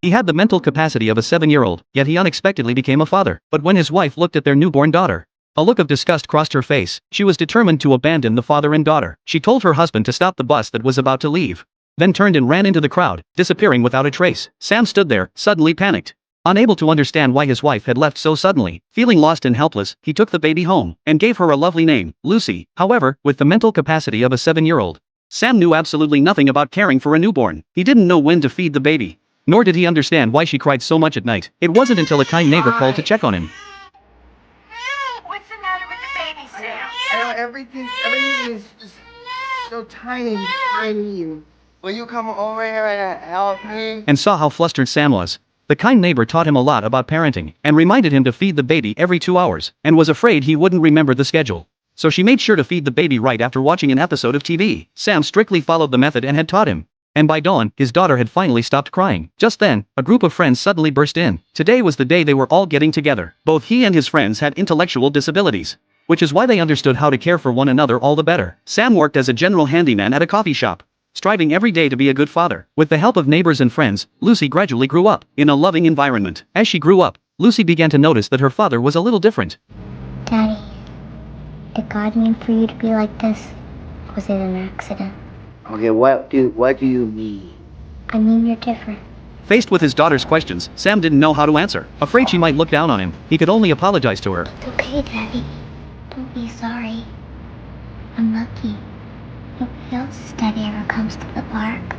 He had the mental capacity of a 7-year-old, yet he unexpectedly became a father. But when his wife looked at their newborn daughter, a look of disgust crossed her face. She was determined to abandon the father and daughter. She told her husband to stop the bus that was about to leave, then turned and ran into the crowd, disappearing without a trace. Sam stood there, suddenly panicked, unable to understand why his wife had left so suddenly. Feeling lost and helpless, he took the baby home and gave her a lovely name, Lucy. However, with the mental capacity of a 7-year-old, Sam knew absolutely nothing about caring for a newborn. He didn't know when to feed the baby, nor did he understand why she cried so much at night. It wasn't until a kind neighbor called to check on him. What's the matter with the baby, Sam? Everything is just so tiny. Will you come over here and help me? And saw how flustered Sam was. The kind neighbor taught him a lot about parenting, and reminded him to feed the baby every 2 hours, and was afraid he wouldn't remember the schedule. So she made sure to feed the baby right after watching an episode of TV. Sam strictly followed the method and had taught him. And by dawn, his daughter had finally stopped crying. Just then, a group of friends suddenly burst in. Today was the day they were all getting together. Both he and his friends had intellectual disabilities, which is why they understood how to care for one another all the better. Sam worked as a general handyman at a coffee shop, striving every day to be a good father. With the help of neighbors and friends, Lucy gradually grew up in a loving environment. As she grew up, Lucy began to notice that her father was a little different. Daddy, did God mean for you to be like this? Or was it an accident? Okay, what do you mean? I mean you're different. Faced with his daughter's questions, Sam didn't know how to answer. Afraid she might look down on him, he could only apologize to her. It's okay, Daddy. Don't be sorry. I'm lucky. Nobody else's daddy ever comes to the park.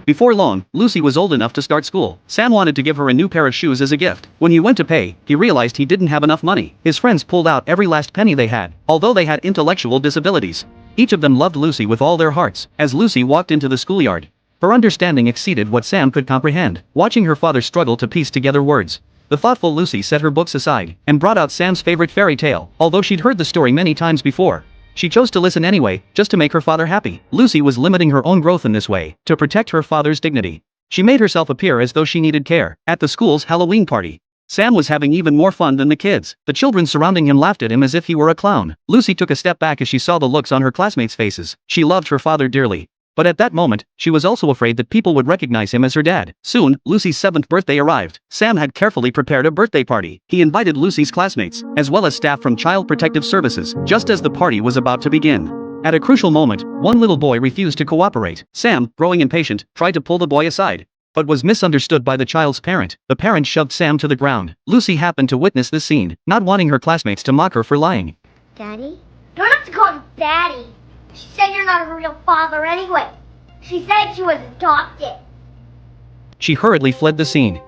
Before long, Lucy was old enough to start school. Sam wanted to give her a new pair of shoes as a gift. When he went to pay, he realized he didn't have enough money. His friends pulled out every last penny they had, although they had intellectual disabilities. Each of them loved Lucy with all their hearts. As Lucy walked into the schoolyard, her understanding exceeded what Sam could comprehend. Watching her father struggle to piece together words, the thoughtful Lucy set her books aside and brought out Sam's favorite fairy tale. Although she'd heard the story many times before, she chose to listen anyway, just to make her father happy. Lucy was limiting her own growth in this way, to protect her father's dignity. She made herself appear as though she needed care. At the school's Halloween party, Sam was having even more fun than the kids. The children surrounding him laughed at him as if he were a clown. Lucy took a step back as she saw the looks on her classmates' faces. She loved her father dearly, but at that moment, she was also afraid that people would recognize him as her dad. Soon, Lucy's 7th birthday arrived. Sam had carefully prepared a birthday party. He invited Lucy's classmates, as well as staff from Child Protective Services, just as the party was about to begin. At a crucial moment, one little boy refused to cooperate. Sam, growing impatient, tried to pull the boy aside, but was misunderstood by the child's parent. The parent shoved Sam to the ground. Lucy happened to witness this scene, not wanting her classmates to mock her for lying. Daddy? You don't have to call him Daddy. She said you're not a real father anyway. She said she was adopted. She hurriedly fled the scene.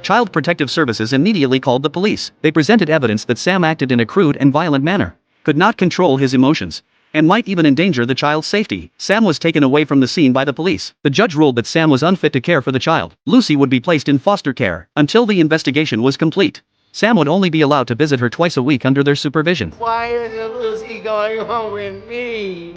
Child Protective Services immediately called the police. They presented evidence that Sam acted in a crude and violent manner, could not control his emotions, and might even endanger the child's safety. Sam was taken away from the scene by the police. The judge ruled that Sam was unfit to care for the child. Lucy would be placed in foster care until the investigation was complete. Sam would only be allowed to visit her twice a week under their supervision. Why isn't Lucy going home with me?